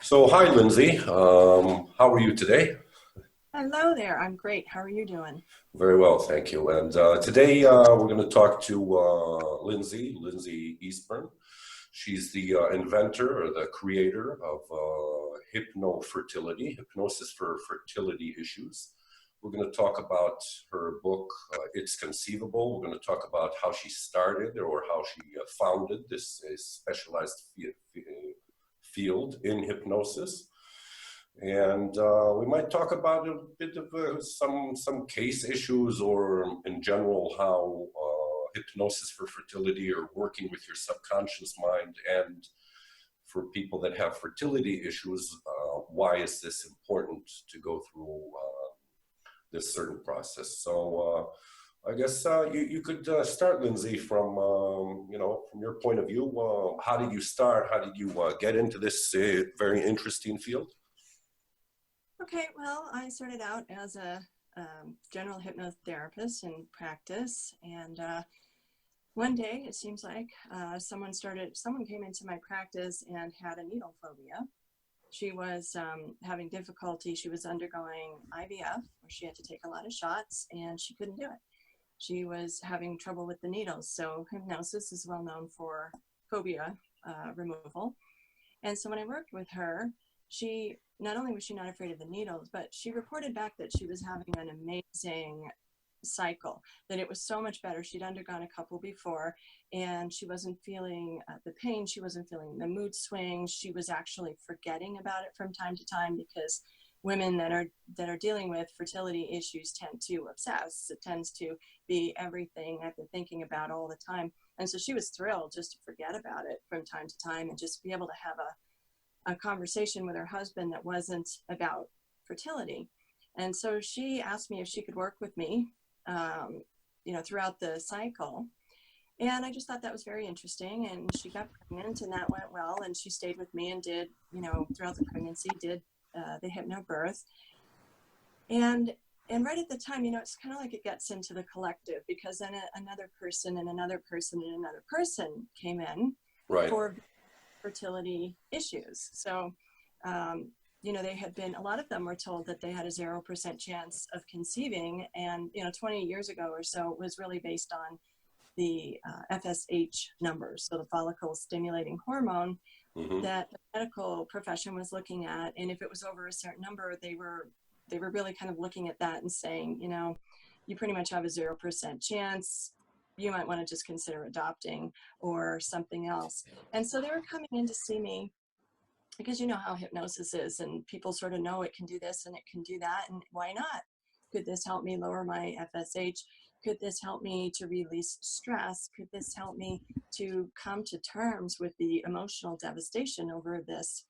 So, hi, Lynsi. How are you today? Hello there. I'm great. How are you doing? Very well, thank you. And today we're going to talk to Lynsi Eastburn. She's the inventor or the creator of HypnoFertility, Hypnosis for Fertility Issues. We're going to talk about her book, It's Conceivable. We're going to talk about how she started or how she founded this specialized field in hypnosis. And we might talk about a bit of some case issues, or in general how hypnosis for fertility or working with your subconscious mind, and for people that have fertility issues, why is this important to go through this certain process? So I guess you could start, Lynsi, from from your point of view. How did you start? How did you get into this very interesting field? Okay, well, I started out as a general hypnotherapist in practice, and one day it seems like someone came into my practice and had a needle phobia. She was having difficulty. She was undergoing IVF, where she had to take a lot of shots, and she couldn't do it. She was having trouble with the needles. So hypnosis is well known for phobia removal. And so when I worked with her, she not only was she not afraid of the needles, but she reported back that she was having an amazing cycle, that it was so much better. She'd undergone a couple before, and she wasn't feeling the pain. She wasn't feeling the mood swings. She was actually forgetting about it from time to time, because women that are dealing with fertility issues tend to obsess. It tends to be everything that they're thinking about all the time. And so she was thrilled just to forget about it from time to time and just be able to have a conversation with her husband that wasn't about fertility. And so she asked me if she could work with me, throughout the cycle. And I just thought that was very interesting. And she got pregnant, and that went well. And she stayed with me and did, throughout the pregnancy, did the hypnobirth. And right at the time, it's kind of like it gets into the collective, because then another person and another person and another person came in Right. for fertility issues. So, they had been, a lot of them were told that they had a 0% chance of conceiving. And, 20 years ago or so, it was really based on the FSH numbers, so the follicle stimulating hormone, Hmm. that the medical profession was looking at. And if it was over a certain number, they were really kind of looking at that and saying, you pretty much have a 0% chance. You might want to just consider adopting or something else. And so they were coming in to see me, because you know how hypnosis is, and people sort of know it can do this and it can do that, and why not? Could this help me lower my FSH? Could this help me to release stress? Could this help me to come to terms with the emotional devastation over this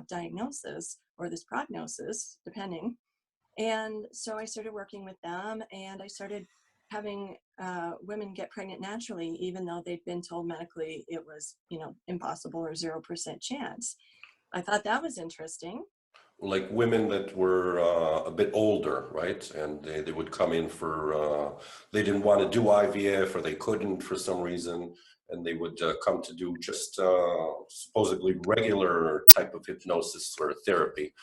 diagnosis or this prognosis, depending? And so I started working with them, and I started having women get pregnant naturally, even though they'd been told medically it was, impossible or 0% chance. I thought that was interesting. Like women that were a bit older, right? And they would come in for, they didn't want to do IVF or they couldn't for some reason. And they would come to do just supposedly regular type of hypnosis or therapy.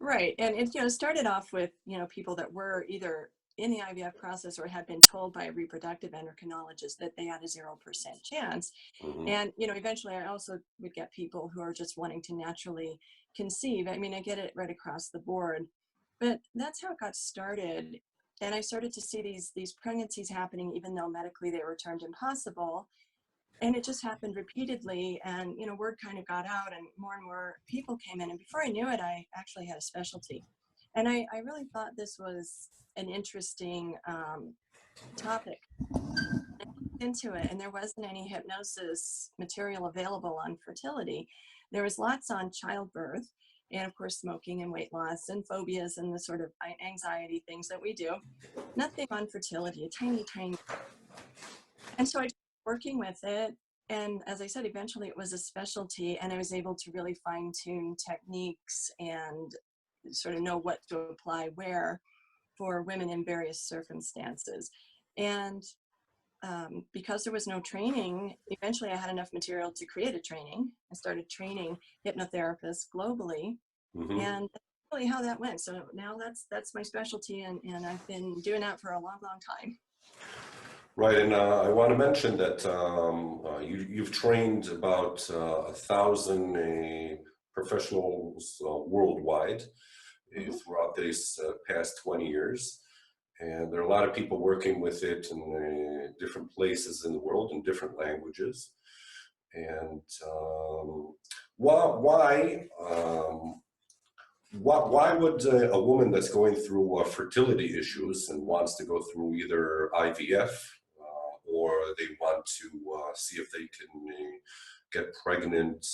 Right. And it, started off with, people that were either in the IVF process or had been told by a reproductive endocrinologist that they had a 0% chance. Hmm. And, eventually I also would get people who are just wanting to naturally conceive. I mean, I get it right across the board, but that's how it got started. And I started to see these pregnancies happening, even though medically they were termed impossible. And it just happened repeatedly, and word kind of got out, and more people came in, and before I knew it, I actually had a specialty. And I really thought this was an interesting topic into it. And there wasn't any hypnosis material available on fertility. There was lots on childbirth, and of course smoking and weight loss and phobias and the sort of anxiety things that we do. Nothing on fertility, a tiny. And so I started working with it. And as I said, eventually it was a specialty, and I was able to really fine tune techniques and sort of know what to apply where for women in various circumstances. And because there was no training, eventually I had enough material to create a training. I started training hypnotherapists globally, and that's really how that went. So now that's my specialty, and I've been doing that for a long, long time. Right, and I want to mention that you've trained about 1,000 professionals worldwide throughout these past 20 years. And there are a lot of people working with it in different places in the world in different languages. And why would a woman that's going through fertility issues and wants to go through either IVF or they want to see if they can get pregnant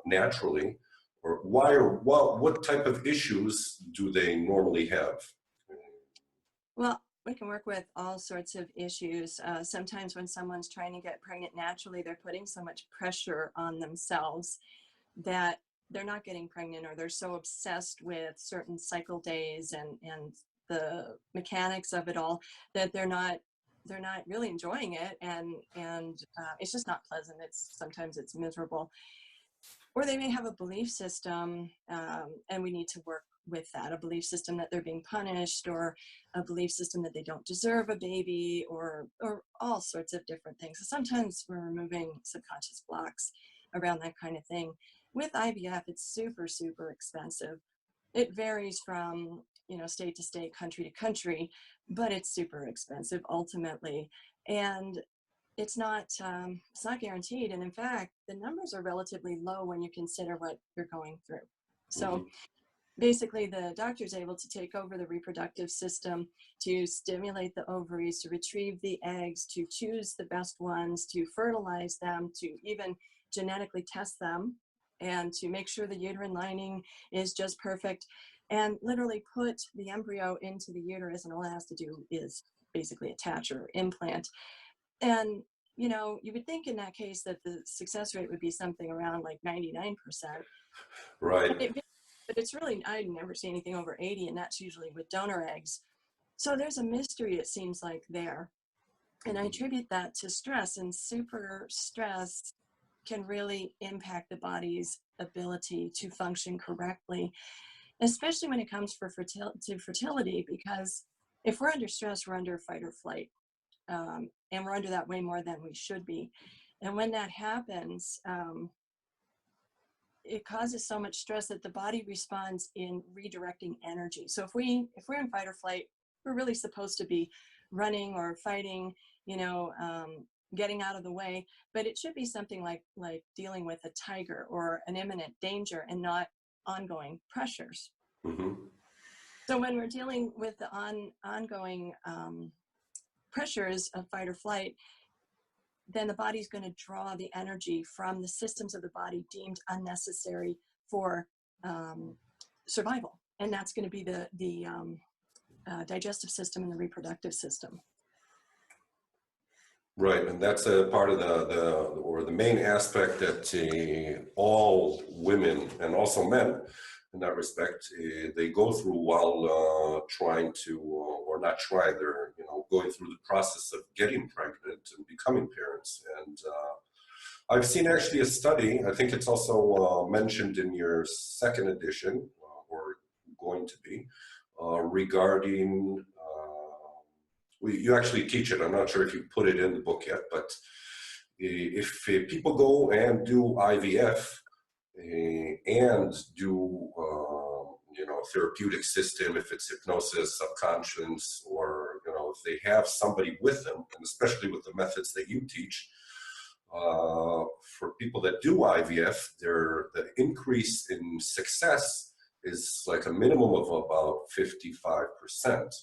naturally, or what type of issues do they normally have? Well, we can work with all sorts of issues. Sometimes when someone's trying to get pregnant naturally, they're putting so much pressure on themselves that they're not getting pregnant, or they're so obsessed with certain cycle days and the mechanics of it all that they're not really enjoying it, and it's just not pleasant. Sometimes it's miserable. Or they may have a belief system, and we need to work with that, a belief system that they're being punished, or a belief system that they don't deserve a baby, or all sorts of different things. So sometimes we're removing subconscious blocks around that kind of thing. With IVF, it's super, super expensive. It varies from, state to state, country to country, but it's super expensive ultimately. And it's not guaranteed. And in fact, the numbers are relatively low when you consider what you're going through. So basically, the doctor's able to take over the reproductive system, to stimulate the ovaries, to retrieve the eggs, to choose the best ones, to fertilize them, to even genetically test them, and to make sure the uterine lining is just perfect, and literally put the embryo into the uterus, and all it has to do is basically attach or implant. And you would think in that case that the success rate would be something around like 99%. Right. But it's really, I never see anything over 80, and that's usually with donor eggs. So there's a mystery, it seems like, there. And I attribute that to stress, and super stress can really impact the body's ability to function correctly, especially when it comes to fertility, because if we're under stress, we're under fight or flight. And we're under that way more than we should be. And when that happens, it causes so much stress that the body responds in redirecting energy. So if we're in fight or flight, we're really supposed to be running or fighting, getting out of the way. But it should be something like dealing with a tiger or an imminent danger, and not ongoing pressures. So when we're dealing with the ongoing pressures of fight or flight, then the body's going to draw the energy from the systems of the body deemed unnecessary for survival, and that's going to be the digestive system and the reproductive system. Right, and that's a part of the main aspect that all women and also men, in that respect, they go through while trying to, or not try, they're going through the process of getting pregnant and becoming parents. And I've seen actually a study, I think it's also mentioned in your second edition, or going to be, regarding, you actually teach it, I'm not sure if you put it in the book yet, but if people go and do IVF and do therapeutic system, if it's hypnosis, subconscious, or if they have somebody with them, and especially with the methods that you teach, for people that do IVF, the increase in success is like a minimum of about 55%,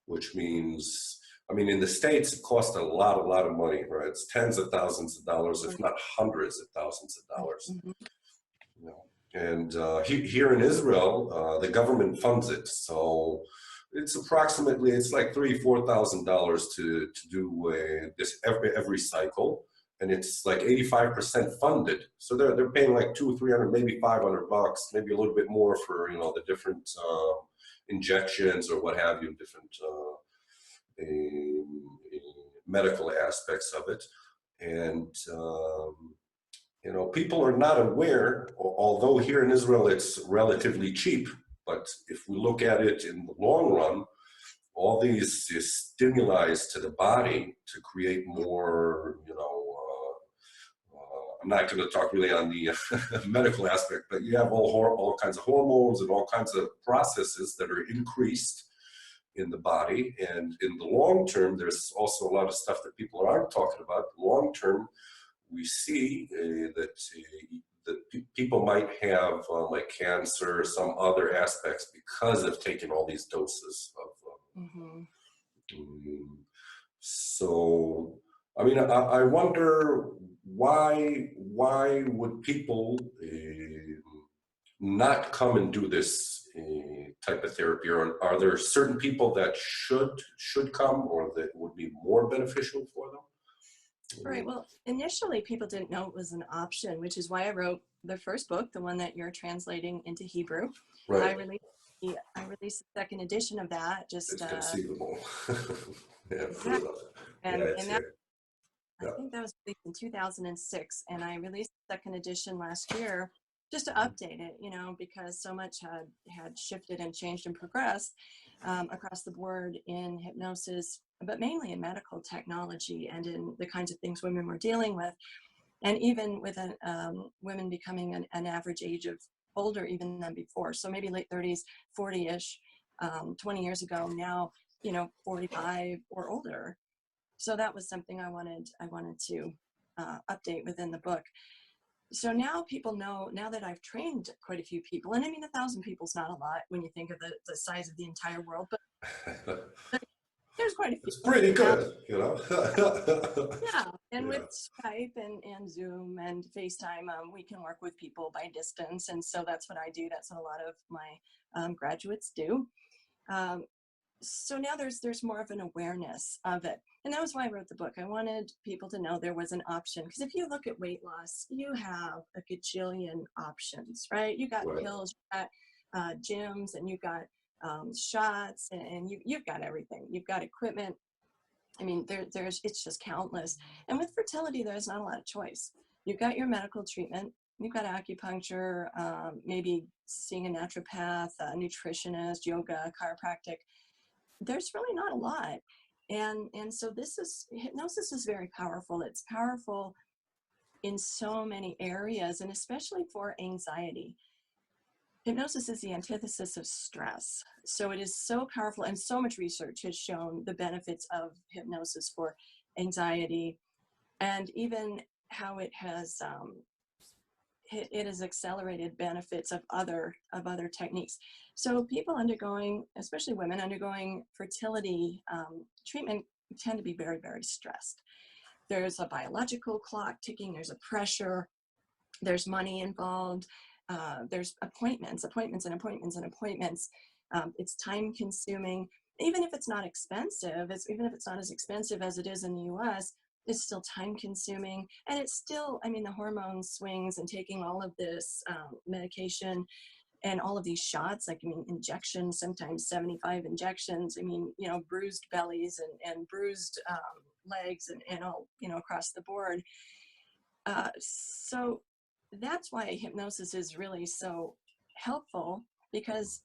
which means, in the States, it costs a lot of money, right? It's tens of thousands of dollars, if not hundreds of thousands of dollars. And here in Israel, the government funds it. So it's approximately, it's like $3,000-4,000 to do this every cycle. And it's like 85% funded. So they're paying like $200-300, maybe $500, maybe a little bit more for, the different injections or what have you, different medical aspects of it. And, you know, people are not aware, although here in Israel it's relatively cheap, but if we look at it in the long run, all these stimuli to the body to create more, you know, I'm not going to talk really on the medical aspect, but you have all kinds of hormones and all kinds of processes that are increased in the body. And in the long term, there's also a lot of stuff that people aren't talking about. Long term, we see that people might have like cancer or some other aspects because of taking all these doses of. So, I mean, I wonder why would people not come and do this type of therapy, or are there certain people that should come or that would be more beneficial for them? Right. Well, initially people didn't know it was an option, which is why I wrote the first book, the one that you're translating into Hebrew. Right. I released the second edition of that. Just it's Conceivable. Yeah, exactly. And that, yeah. I think that was released in 2006, and I released the second edition last year just to update it, you know, because so much had shifted and changed and progressed across the board in hypnosis, but mainly in medical technology and in the kinds of things women were dealing with, and even with women becoming an average age of older even than before. So maybe late 30s, 40-ish, 20 years ago. Now, you know, 45 or older. So that was something I wanted to update within the book. So now people know, now that I've trained quite a few people, and I mean, 1,000 people is not a lot when you think of the size of the entire world, but there's quite a few. It's pretty good, you know. Yeah, and with Skype and Zoom and FaceTime, we can work with people by distance, and so that's what I do. That's what a lot of my graduates do. So now there's more of an awareness of it. And that was why I wrote the book. I wanted people to know there was an option. Because if you look at weight loss, you have a gajillion options, right? You got pills, you got gyms, and you've got shots, and you've got everything. You've got equipment. I mean, it's just countless. And with fertility, there's not a lot of choice. You've got your medical treatment. You've got acupuncture, maybe seeing a naturopath, a nutritionist, yoga, chiropractic. There's really not a lot. And so hypnosis is very powerful. It's powerful in so many areas, and especially for anxiety. Hypnosis is the antithesis of stress. So it is so powerful, and so much research has shown the benefits of hypnosis for anxiety, and even how it has accelerated benefits of other techniques. So people undergoing, especially women undergoing fertility treatment, tend to be very, very stressed. There's a biological clock ticking, there's a pressure, there's money involved, there's appointments. It's time consuming. Even if it's not expensive, even if it's not as expensive as it is in the US, it's still time consuming. And it's still, I mean, the hormone swings and taking all of this medication and all of these shots, like, I mean, injections, sometimes 75 injections. I mean, you know, bruised bellies and bruised legs and all, you know, across the board. So that's why hypnosis is really so helpful, because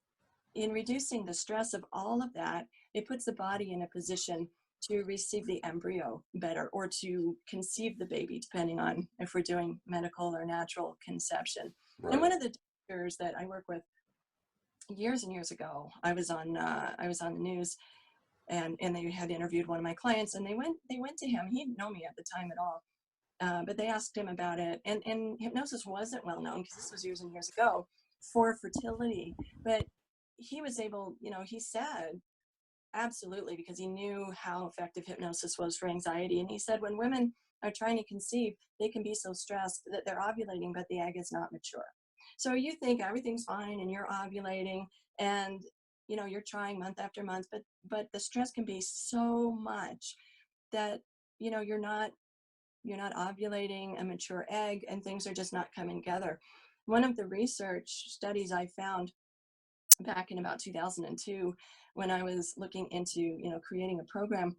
in reducing the stress of all of that, it puts the body in a position to receive the embryo better, or to conceive the baby, depending on if we're doing medical or natural conception. Right. And one of the doctors that I work with, years and years ago, I was on the news, and they had interviewed one of my clients, and they went to him. He didn't know me at the time at all, but they asked him about it, and hypnosis wasn't well known, because this was years and years ago, for fertility. But he was able, you know, he said, absolutely, because he knew how effective hypnosis was for anxiety. And he said, when women are trying to conceive, they can be so stressed that they're ovulating, but the egg is not mature. So you think everything's fine and you're ovulating, and, you know, you're trying month after month, but the stress can be so much that, you know, you're not ovulating a mature egg, and things are just not coming together. One of the research studies I found back in about 2002, when I was looking into, you know, creating a program,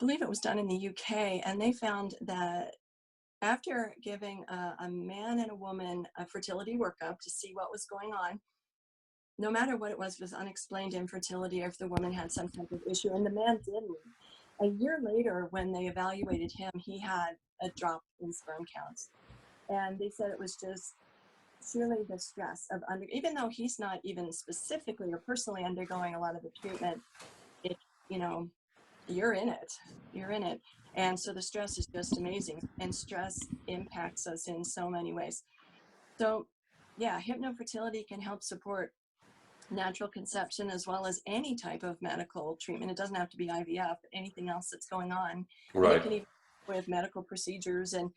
believe it was done in the UK, and they found that after giving a man and a woman a fertility workup to see what was going on, no matter what it was unexplained infertility, or if the woman had some type of issue, and the man didn't. A year later, when they evaluated him, he had a drop in sperm counts. And they said it was just surely the stress of even though he's not even specifically or personally undergoing a lot of the treatment, it, you know, you're in it. You're in it. And so the stress is just amazing. And stress impacts us in so many ways. So yeah, hypnofertility can help support natural conception as well as any type of medical treatment. It doesn't have to be IVF, but anything else that's going on. And it Right. can even with medical procedures and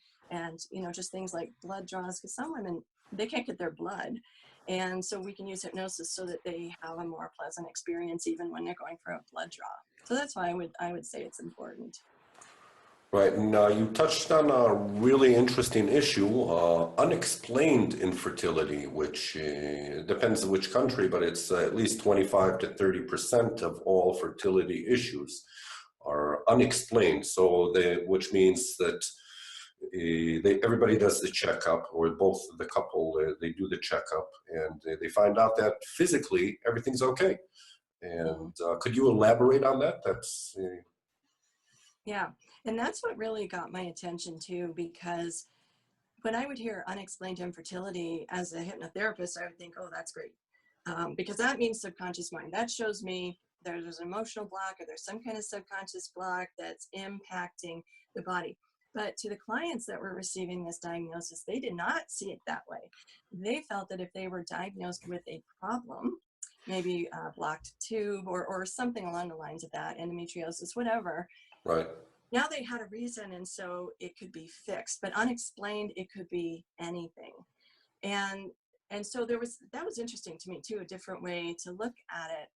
just things like blood draws, because some women, they can't get their blood. And so we can use hypnosis so that they have a more pleasant experience even when they're going for a blood draw. So that's why I would say it's important. Right, and you touched on a really interesting issue, unexplained infertility, which depends on which country, but it's at least 25 to 30% of all fertility issues are unexplained. So which means that everybody does the checkup, or both the couple, they do the checkup, and they find out that physically everything's okay. And could you elaborate on that? That's Yeah, and that's what really got my attention too, because when I would hear unexplained infertility as a hypnotherapist, I would think, oh, that's great. Because that means subconscious mind. That shows me there's an emotional block or there's some kind of subconscious block that's impacting the body. But to the clients that were receiving this diagnosis, they did not see it that way. They felt that if they were diagnosed with a problem, maybe a blocked tube or something along the lines of that, endometriosis, whatever, right. now they had a reason, and so it could be fixed. But unexplained, it could be anything. And so that was interesting to me too, a different way to look at it.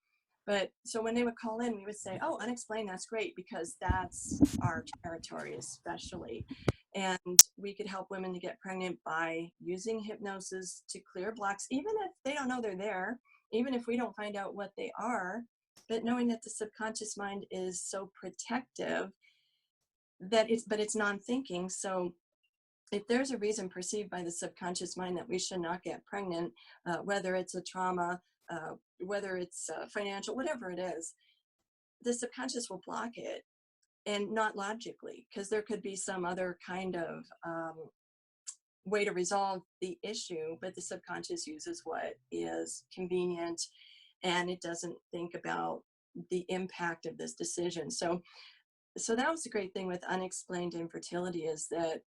But so when they would call in, we would say, oh, unexplained, that's great, because that's our territory especially. And we could help women to get pregnant by using hypnosis to clear blocks, even if they don't know they're there, even if we don't find out what they are, but knowing that the subconscious mind is so protective that it's non-thinking. So if there's a reason perceived by the subconscious mind that we should not get pregnant, whether it's a trauma, whether it's financial, whatever it is, the subconscious will block it, and not logically, because there could be some other kind of way to resolve the issue, but the subconscious uses what is convenient, and it doesn't think about the impact of this decision. So that was the great thing with unexplained infertility, is that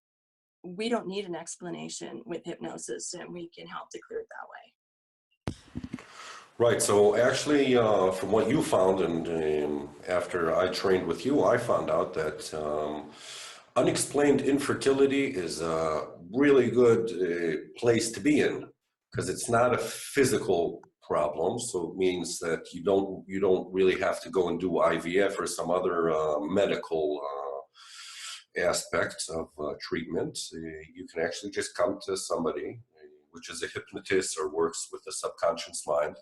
we don't need an explanation with hypnosis, and we can help to clear it that way. Right. So actually, from what you found, and after I trained with you, I found out that unexplained infertility is a really good place to be in, because it's not a physical problem. So it means that you don't really have to go and do IVF or some other medical aspect of treatment. You can actually just come to somebody, which is a hypnotist or works with the subconscious mind,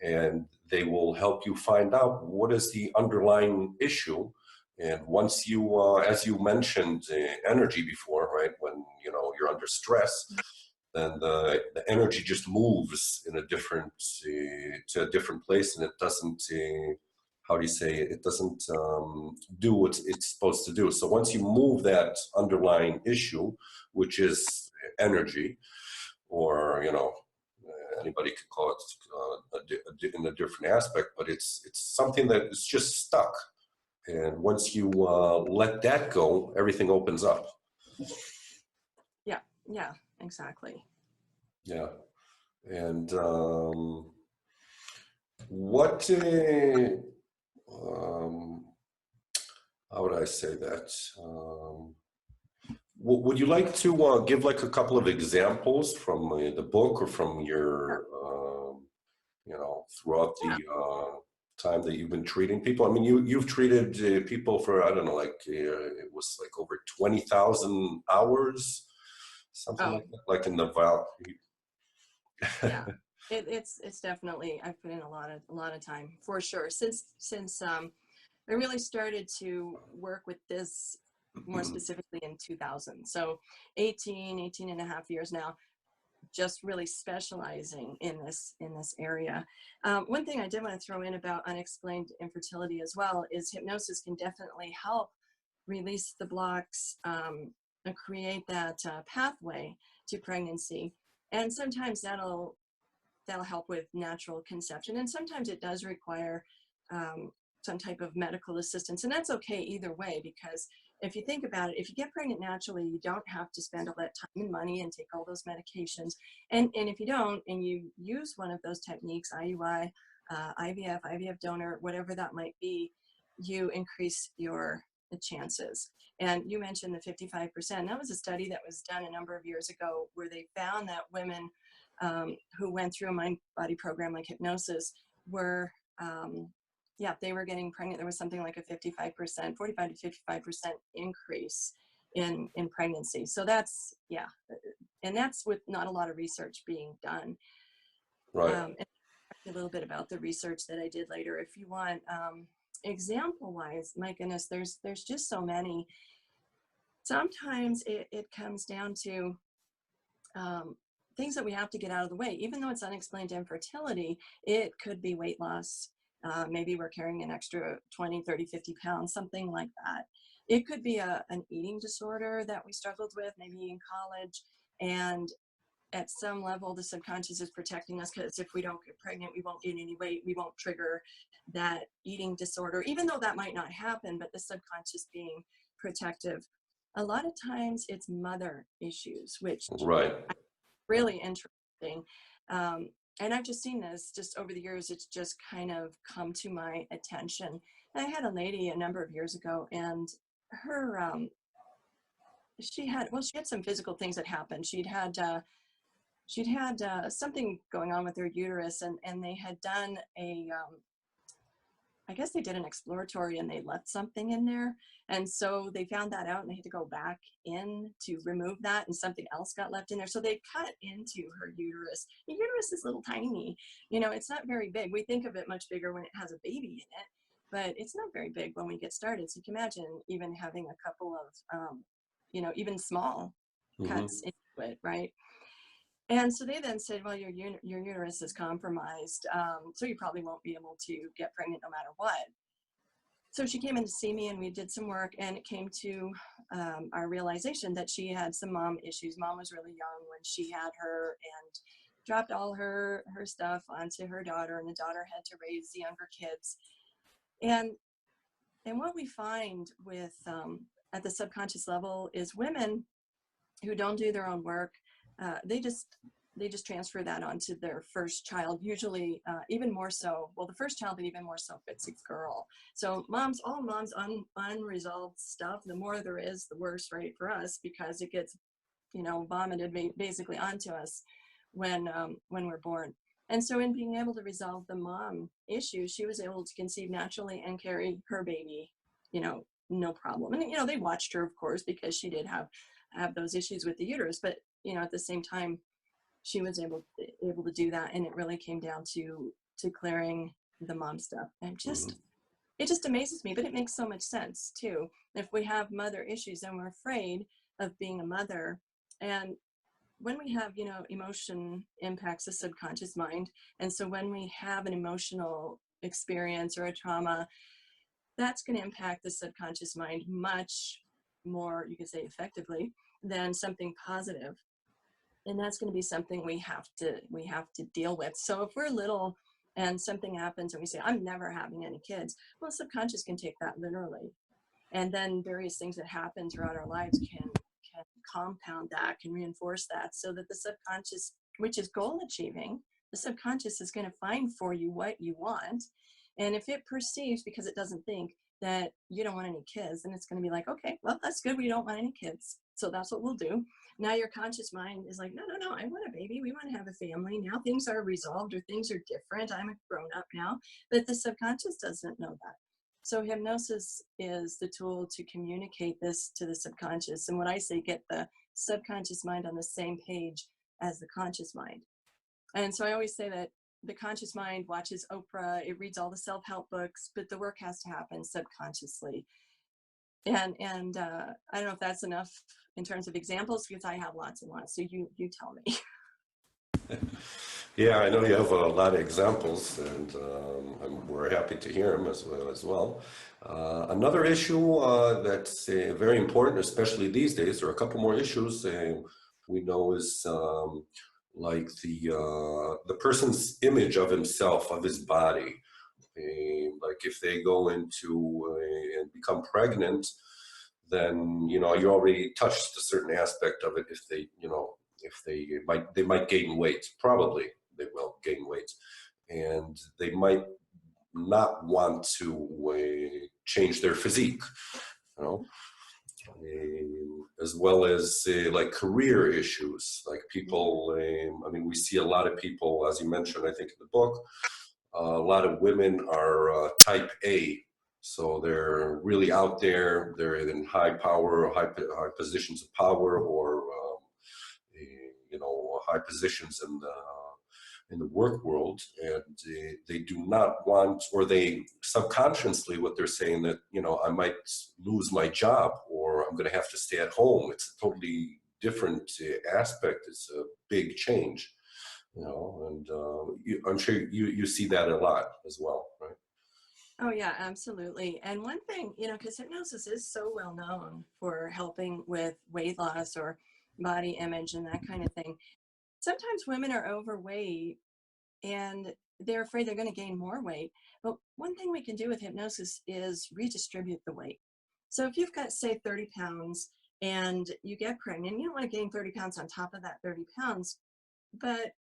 and they will help you find out what is the underlying issue. And once you, as you mentioned, energy before, right? When you're under stress, then the energy just moves in a different to a different place, and it doesn't. How do you say it? It doesn't do what it's supposed to do. So once you move that underlying issue, which is energy, or anybody could call it in a different aspect, but it's something that is just stuck. And once you let that go, everything opens up. Yeah, exactly. Yeah. And what how would I say that? Would you like to give like a couple of examples from the book, or from your, throughout the time that you've been treating people? I mean, you've treated people for, I don't know, like it was like over 20,000 hours, something like that, like in the Val. Yeah, it's definitely, I've put in a lot of time for sure. Since I really started to work with this more specifically in 2000. So 18 and a half years now, just really specializing in this area. One thing I did want to throw in about unexplained infertility as well is hypnosis can definitely help release the blocks and create that pathway to pregnancy. And sometimes that'll help with natural conception. And sometimes it does require some type of medical assistance. And that's okay either way, because if you think about it, if you get pregnant naturally, you don't have to spend all that time and money and take all those medications. And if you don't, and you use one of those techniques, IUI, IVF donor, whatever that might be, you increase your chances. And you mentioned the 55%. That was a study that was done a number of years ago where they found that women who went through a mind-body program like hypnosis were, they were getting pregnant. There was something like a 55%, 45 to 55% increase in pregnancy. So that's, and that's with not a lot of research being done. Right. And a little bit about the research that I did later, if you want. Example-wise, my goodness, there's just so many. Sometimes it comes down to things that we have to get out of the way. Even though it's unexplained infertility, it could be weight loss. Maybe we're carrying an extra 20, 30, 50 pounds, something like that. It could be an eating disorder that we struggled with, maybe in college. And at some level, the subconscious is protecting us, because if we don't get pregnant, we won't gain any weight. We won't trigger that eating disorder, even though that might not happen, but the subconscious being protective. A lot of times it's mother issues, which right. really interesting. And I've just seen this just over the years. It's just kind of come to my attention. I had a lady a number of years ago, and her, she had some physical things that happened. She'd had something going on with her uterus, and they had done I guess they did an exploratory and they left something in there. And so they found that out and they had to go back in to remove that, and something else got left in there. So they cut into her uterus. The uterus is little tiny, it's not very big. We think of it much bigger when it has a baby in it, but it's not very big when we get started. So you can imagine even having a couple of, even small cuts into it, right? And so they then said, well, your uterus is compromised, so you probably won't be able to get pregnant no matter what. So she came in to see me, and we did some work, and it came to our realization that she had some mom issues. Mom was really young when she had her, and dropped all her stuff onto her daughter, and the daughter had to raise the younger kids. And what we find with at the subconscious level is women who don't do their own work, they just transfer that onto their first child, usually even more so. Well, the first child, but even more so if it's a girl. So all moms unresolved stuff, the more there is, the worse, right, for us, because it gets, vomited basically onto us when we're born. And so in being able to resolve the mom issues, she was able to conceive naturally and carry her baby, no problem. And, they watched her, of course, because she did have those issues with the uterus, but at the same time she was able to do that, and it really came down to clearing the mom stuff. And it just amazes me, but it makes so much sense too. If we have mother issues, then we're afraid of being a mother. And when we have, emotion impacts the subconscious mind, and so when we have an emotional experience or a trauma, that's going to impact the subconscious mind much more, you could say, effectively than something positive. And that's going to be something we have to deal with. So if we're little and something happens and we say, I'm never having any kids, well, subconscious can take that literally. And then various things that happen throughout our lives can compound that, can reinforce that, so that the subconscious, which is goal achieving, the subconscious is going to find for you what you want. And if it perceives, because it doesn't think, that you don't want any kids, then it's going to be like, okay, well, that's good. We don't want any kids. So that's what we'll do. Now your conscious mind is like, no, I want a baby. We want to have a family. Now things are resolved, or things are different. I'm a grown up now. But the subconscious doesn't know that. So hypnosis is the tool to communicate this to the subconscious. And what I say, get the subconscious mind on the same page as the conscious mind. And so I always say that the conscious mind watches Oprah, it reads all the self-help books, but the work has to happen subconsciously. And I don't know if that's enough in terms of examples, because I have lots and lots. So you tell me. Yeah, I know you have a lot of examples, and we're happy to hear them as well. Another issue that's very important, especially these days, there are a couple more issues we know is like the person's image of himself, of his body. Like if they go into and become pregnant, then you already touched a certain aspect of it. If they if they might gain weight, probably they will gain weight, and they might not want to change their physique, you know. As well as like career issues, like people, I mean, we see a lot of people, as you mentioned, I think in the book, a lot of women are type A. So they're really out there, they're in high power, high positions of power, or high positions in the work world, and they do not want, or they subconsciously, what they're saying, that I might lose my job, or I'm going to have to stay at home. It's a totally different aspect. It's a big change, and I'm sure you see that a lot as well, right? Oh yeah, absolutely. And one thing, because hypnosis is so well known for helping with weight loss or body image and that kind of thing. Sometimes women are overweight and they're afraid they're going to gain more weight. But one thing we can do with hypnosis is redistribute the weight. So if you've got, say, 30 pounds and you get pregnant, you don't want to gain 30 pounds on top of that 30 pounds, but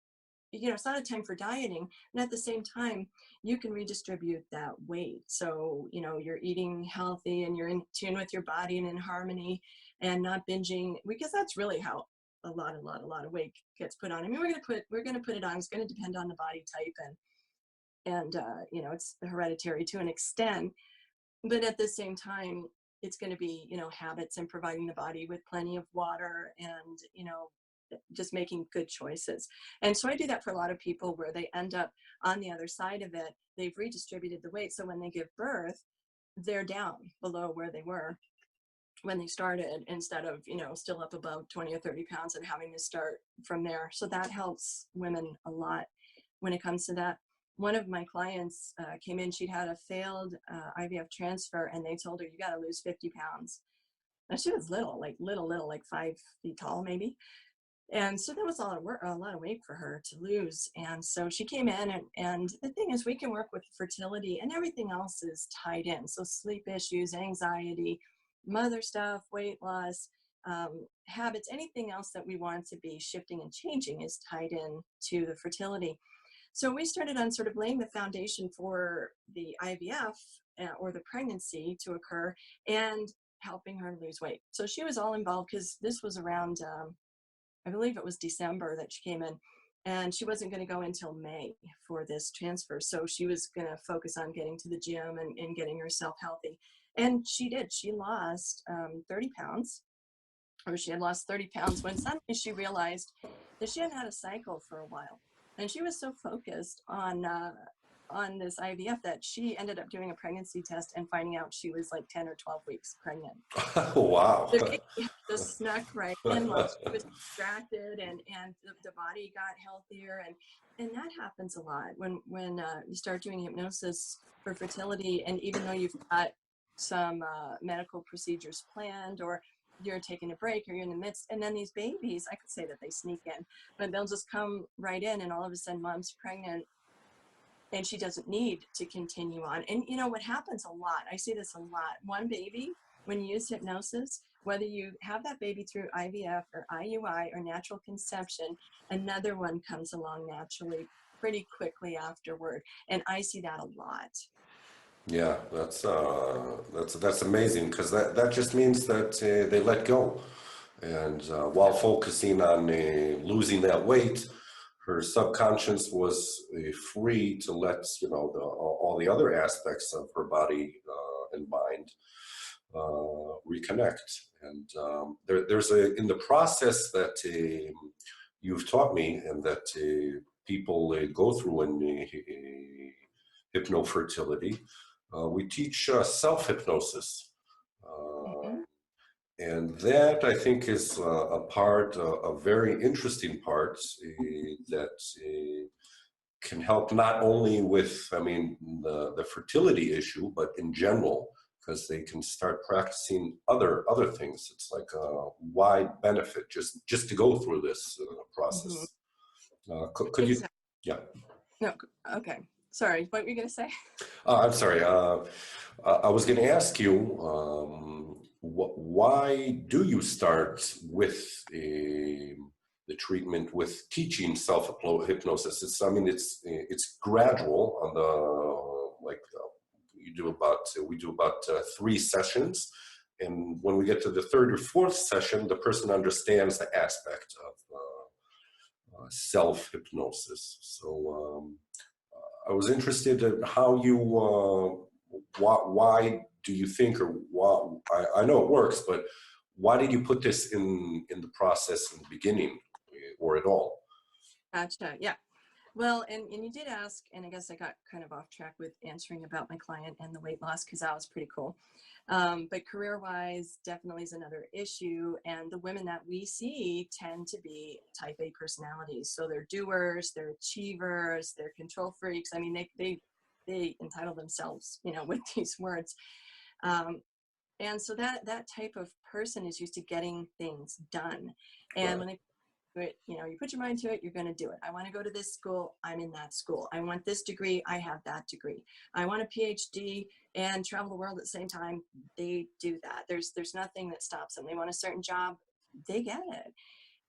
it's not a time for dieting. And at the same time, you can redistribute that weight. So, you're eating healthy and you're in tune with your body and in harmony and not binging, because that's really how a lot of weight gets put on. I mean, we're going to put it on. It's going to depend on the body type and it's hereditary to an extent, but at the same time, it's going to be, habits and providing the body with plenty of water and, just making good choices. And so I do that for a lot of people where they end up on the other side of it. They've redistributed the weight. So when they give birth, they're down below where they were when they started, instead of, still up above 20 or 30 pounds and having to start from there. So that helps women a lot when it comes to that. One of my clients came in, she'd had a failed IVF transfer, and they told her, you got to lose 50 pounds. And she was little, like 5 feet tall, maybe. And so that was a lot of weight for her to lose. And so she came in, and the thing is, we can work with fertility, and everything else is tied in. So sleep issues, anxiety, mother stuff, weight loss, habits, anything else that we want to be shifting and changing is tied in to the fertility. So we started on sort of laying the foundation for the IVF or the pregnancy to occur and helping her lose weight. So she was all involved, because this was around, I believe it was December that she came in, and she wasn't going to go until May for this transfer. So she was going to focus on getting to the gym and getting herself healthy. And she did. She lost 30 pounds, or she had lost 30 pounds when suddenly she realized that she hadn't had a cycle for a while. And she was so focused on this IVF that she ended up doing a pregnancy test and finding out she was like 10 or 12 weeks pregnant. Wow. The baby just snuck right in while she was distracted, and the body got healthier, and that happens a lot when you start doing hypnosis for fertility. And even though you've got some medical procedures planned, or you're taking a break, or you're in the midst, and then these babies, I could say that they sneak in, but they'll just come right in, and all of a sudden mom's pregnant and she doesn't need to continue on. And what happens a lot, I see this a lot, one baby, when you use hypnosis, whether you have that baby through IVF or IUI or natural conception, another one comes along naturally pretty quickly afterward. And I see that a lot. Yeah, that's amazing, because that just means that they let go, and while focusing on losing that weight, her subconscious was free to let all the other aspects of her body and mind reconnect. And there's in the process that you've taught me, and that people go through in hypnofertility. We teach self-hypnosis. Mhm. And that, I think, is a part, a very interesting part that can help not only with, I mean, the fertility issue, but in general, because they can start practicing other things. It's like a wide benefit just to go through this Mhm. process. Could you, Exactly. yeah. No, okay. Sorry, what were you going to say? I'm sorry. I was going to ask you, why do you start with the treatment with teaching self-hypnosis? It's, I mean, it's gradual on the, like, we do about 3 sessions. And when we get to the 3rd or 4th session, the person understands the aspect of self-hypnosis. So I was interested in how you, why do you think, or why, I know it works, but why did you put this in the process in the beginning or at all? Gotcha. Yeah. Well, and you did ask, and I guess I got kind of off track with answering about my client and the weight loss because that was pretty cool. But career-wise, definitely is another issue. And the women that we see tend to be type A personalities. So they're doers, they're achievers, they're control freaks. I mean, they entitle themselves, with these words. And so that type of person is used to getting things done. And Right. when they it, you put your mind to it, you're going to do it. I want to go to this school, I'm in that school. I want this degree, I have that degree. I want a PhD and travel the world at the same time, they do that. There's nothing that stops them. They want a certain job, they get it.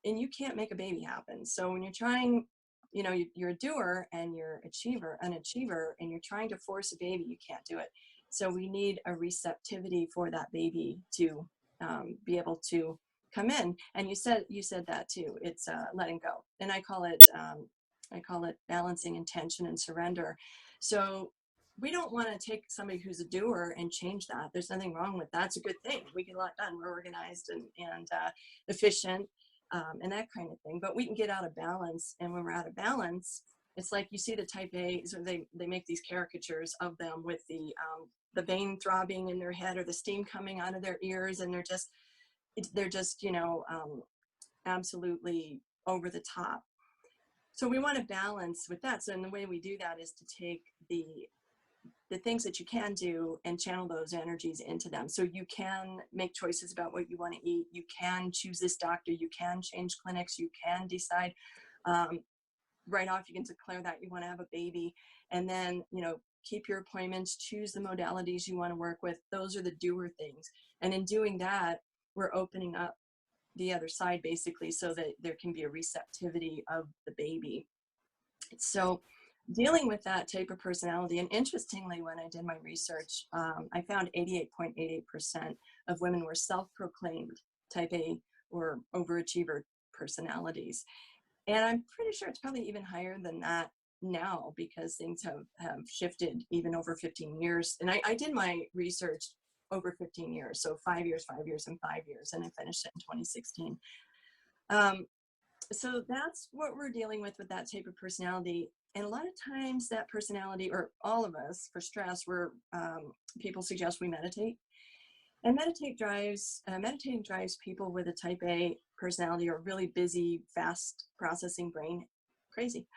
And you can't make a baby happen. So when you're trying, you're a doer and you're an achiever, and you're trying to force a baby, you can't do it. So we need a receptivity for that baby to be able to come in. And you said that too. It's letting go, and I call it balancing intention and surrender. So we don't want to take somebody who's a doer and change that. There's nothing wrong with that. It's a good thing. We get a lot done. We're organized and efficient, and that kind of thing. But we can get out of balance, and when we're out of balance, it's like you see the type A. So they make these caricatures of them with the vein throbbing in their head or the steam coming out of their ears, and they're just absolutely over the top. So we want to balance with that. So, and the way we do that is to take the things that you can do and channel those energies into them. So you can make choices about what you want to eat. You can choose this doctor. You can change clinics. You can decide right off. You can declare that you want to have a baby, and then keep your appointments. Choose the modalities you want to work with. Those are the doer things. And in doing that, we're opening up the other side basically, so that there can be a receptivity of the baby. So dealing with that type of personality, and interestingly, when I did my research, I found 88.88% of women were self-proclaimed type A or overachiever personalities. And I'm pretty sure it's probably even higher than that now, because things have shifted even over 15 years. And I did my research over 15 years. So 5 years, 5 years, and 5 years. And I finished it in 2016. So that's what we're dealing with that type of personality. And a lot of times that personality, or all of us, for stress, people suggest we meditate. And meditating drives people with a type A personality or really busy, fast processing brain crazy.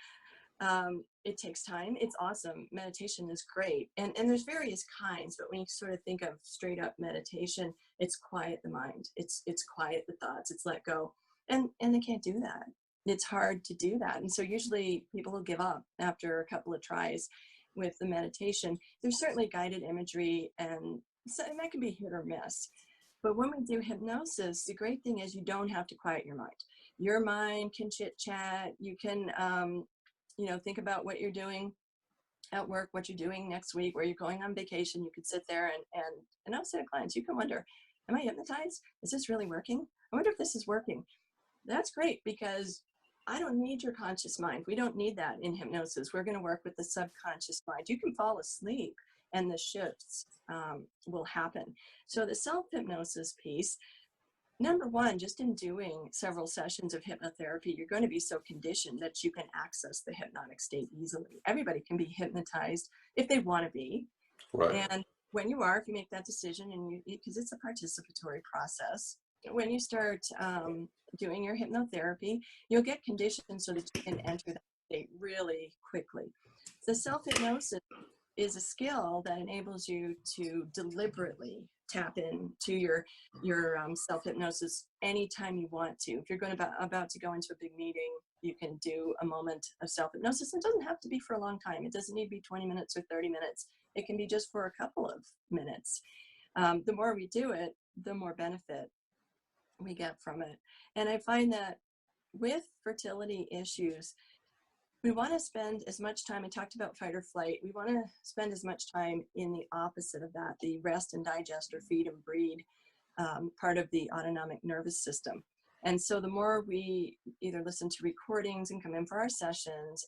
It takes time. It's awesome. Meditation is great. And there's various kinds, but when you sort of think of straight up meditation, it's quiet the mind. It's quiet the thoughts. It's let go. And they can't do that. It's hard to do that. And so usually people will give up after a couple of tries with the meditation. There's certainly guided imagery, and that can be hit or miss. But when we do hypnosis, the great thing is you don't have to quiet your mind. Your mind can chit chat. You can, think about what you're doing at work, what you're doing next week, where you're going on vacation. You could sit there and I've said to clients, you can wonder, am I hypnotized? Is this really working? I wonder if this is working. That's great, because I don't need your conscious mind. We don't need that in hypnosis. We're going to work with the subconscious mind. You can fall asleep and the shifts will happen. So the self-hypnosis piece, Number one, just in doing several sessions of hypnotherapy, you're going to be so conditioned that you can access the hypnotic state easily. Everybody can be hypnotized if they want to be. Right. And when you are, if you make that decision, and because it's a participatory process, when you start doing your hypnotherapy, you'll get conditioned so that you can enter that state really quickly. The self-hypnosis is a skill that enables you to deliberately tap into your self-hypnosis anytime you want to. If you're about to go into a big meeting, you can do a moment of self-hypnosis. It doesn't have to be for a long time. It doesn't need to be 20 minutes or 30 minutes. It can be just for a couple of minutes. The more we do it, the more benefit we get from it. And I find that with fertility issues, we want to spend as much time, I talked about fight or flight, we want to spend as much time in the opposite of that, the rest and digest or feed and breed part of the autonomic nervous system. And so the more we either listen to recordings and come in for our sessions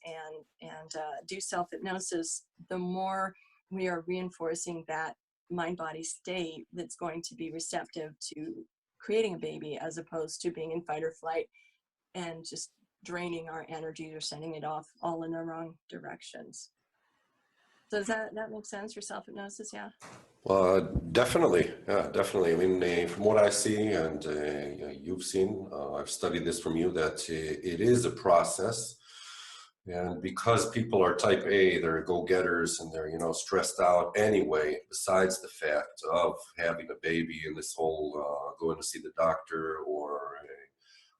and do self-hypnosis, the more we are reinforcing that mind-body state that's going to be receptive to creating a baby, as opposed to being in fight or flight and just draining our energy or sending it off all in the wrong directions. So does that make sense for self-hypnosis? Yeah. Definitely. Yeah, definitely. I mean, from what I see and you've seen, I've studied this from you, that it is a process. And because people are type A, they're go-getters and they're, stressed out anyway, besides the fact of having a baby and this whole going to see the doctor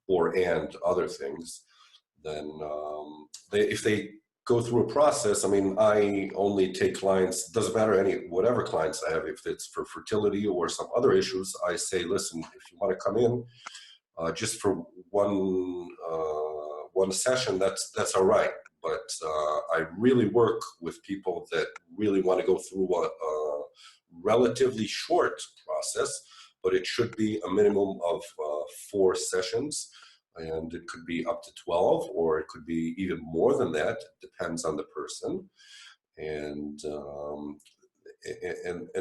and other things, then if they go through a process, I mean, I only take clients, doesn't matter whatever clients I have, if it's for fertility or some other issues, I say, listen, if you want to come in just for one session, that's all right. But I really work with people that really want to go through a relatively short process, but it should be a minimum of 4 sessions. And it could be up to 12, or it could be even more than that. It depends on the person. And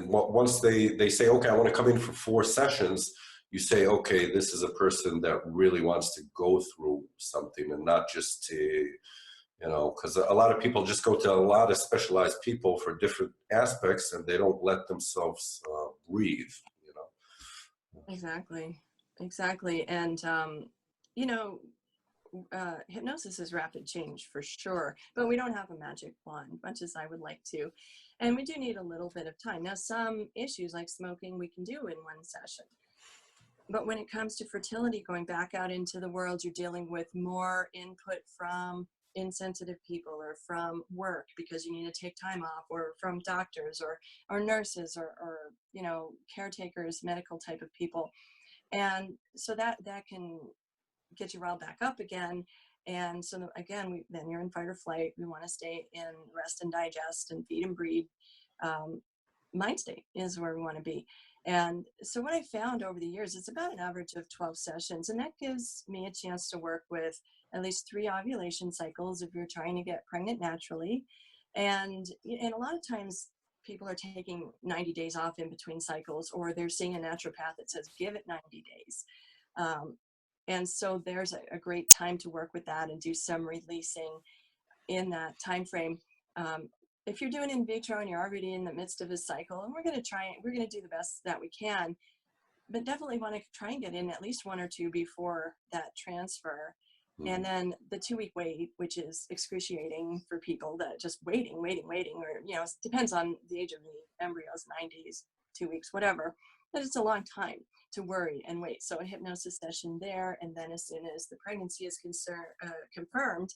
once they say, okay, I want to come in for 4 sessions, you say, okay, this is a person that really wants to go through something and not just to, because a lot of people just go to a lot of specialized people for different aspects and they don't let themselves breathe, Exactly. And, hypnosis is rapid change for sure, but we don't have a magic wand, much as I would like to. And we do need a little bit of time. Now, some issues like smoking, we can do in one session. But when it comes to fertility, going back out into the world, you're dealing with more input from insensitive people or from work because you need to take time off, or from doctors or nurses or caretakers, medical type of people. And so that can get you riled back up again. And so again, then you're in fight or flight. We want to stay in rest and digest and feed and breed. Mind state is where we want to be. And so what I found over the years, it's about an average of 12 sessions. And that gives me a chance to work with at least 3 ovulation cycles if you're trying to get pregnant naturally. And a lot of times people are taking 90 days off in between cycles, or they're seeing a naturopath that says, give it 90 days. And so there's a great time to work with that and do some releasing in that time frame. If you're doing in vitro and you're already in the midst of a cycle, and we're going to do the best that we can, but definitely want to try and get in at least 1 or 2 before that transfer. Mm-hmm. And then the 2-week wait, which is excruciating for people that just waiting, or, it depends on the age of the embryos, 90s, 2 weeks, whatever, but it's a long time to worry and wait. So a hypnosis session there, and then as soon as the pregnancy is confirmed,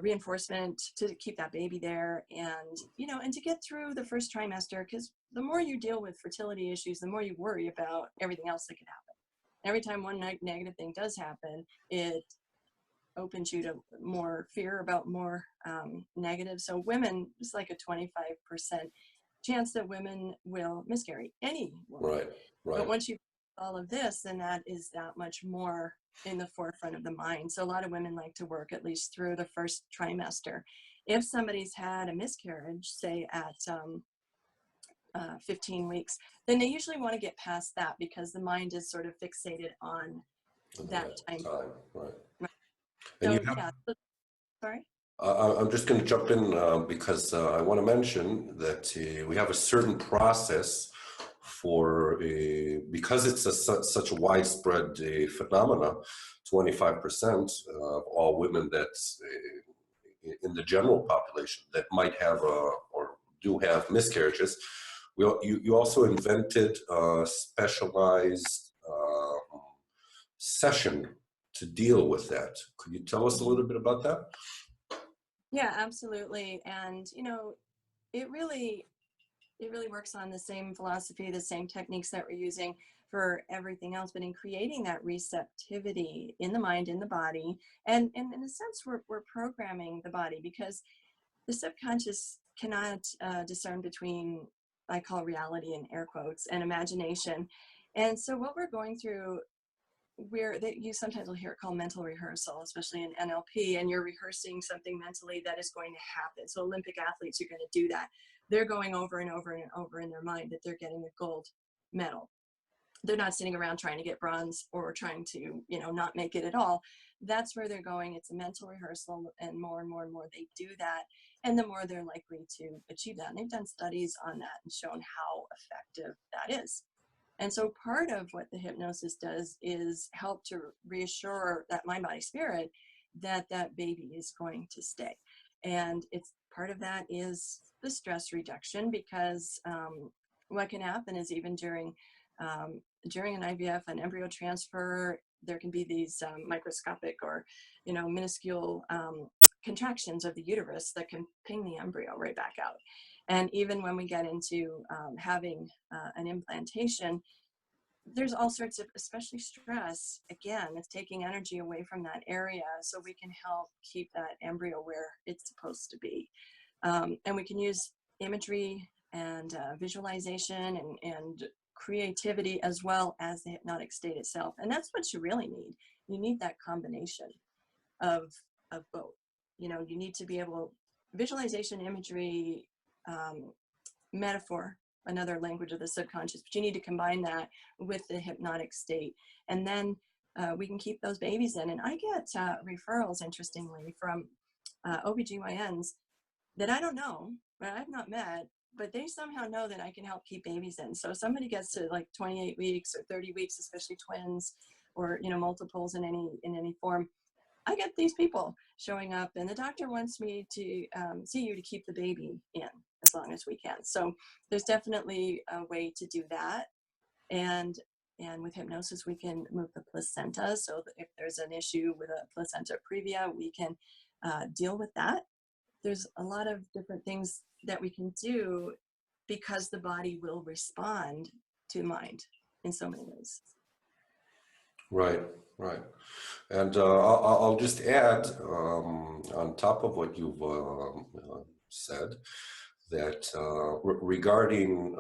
reinforcement to keep that baby there, and to get through the first trimester, because the more you deal with fertility issues, the more you worry about everything else that could happen. Every time one negative thing does happen, it opens you to more fear about more negative. So women, it's like a 25% chance that women will miscarry, any woman. Right. But once you all of this, then that is that much more in the forefront of the mind. So a lot of women like to work at least through the first trimester. If somebody's had a miscarriage, say at 15 weeks, then they usually want to get past that because the mind is sort of fixated on that time. Right. Right. And So, you have, yeah, sorry? I'm just going to jump in because I want to mention that we have a certain process for, because it's such a widespread phenomena, 25% of all women that's in the general population that might have or do have miscarriages. You also invented a specialized session to deal with that. Could you tell us a little bit about that? Yeah, absolutely. And, you know, it really works on the same philosophy, the same techniques that we're using for everything else, but in creating that receptivity in the mind, in the body. And in a sense, we're programming the body because the subconscious cannot discern between, I call reality in air quotes, and imagination. And so what we're going through, you sometimes will hear it called mental rehearsal, especially in NLP, and you're rehearsing something mentally that is going to happen. So Olympic athletes are going to do that. They're going over and over and over in their mind that they're getting a gold medal. They're not sitting around trying to get bronze or trying to, you know, not make it at all. That's where they're going. It's a mental rehearsal, and more they do that, and the more they're likely to achieve that. And they've done studies on that and shown how effective that is. And so part of what the hypnosis does is help to reassure that mind, body, spirit that that baby is going to stay. And it's part of that is the stress reduction, because what can happen is even during an IVF, an embryo transfer, there can be these microscopic or, you know, minuscule contractions of the uterus that can ping the embryo right back out. And even when we get into having an implantation, there's all sorts of, especially stress, again, it's taking energy away from that area so we can help keep that embryo where it's supposed to be. And we can use imagery and visualization and creativity as well as the hypnotic state itself. And that's what you really need. You need that combination of both. You know, you need to be able, visualization, imagery, metaphor, another language of the subconscious, but you need to combine that with the hypnotic state. And then we can keep those babies in. And I get referrals, interestingly, from OBGYNs that I don't know, but I've not met, but they somehow know that I can help keep babies in. So if somebody gets to like 28 weeks or 30 weeks, especially twins or, you know, multiples in any form, I get these people showing up, and the doctor wants me to see you to keep the baby in as long as we can. So there's definitely a way to do that. And with hypnosis, we can move the placenta. So that if there's an issue with a placenta previa, we can deal with that. There's a lot of different things that we can do because the body will respond to mind in so many ways. Right. And I'll just add on top of what you've said, that regarding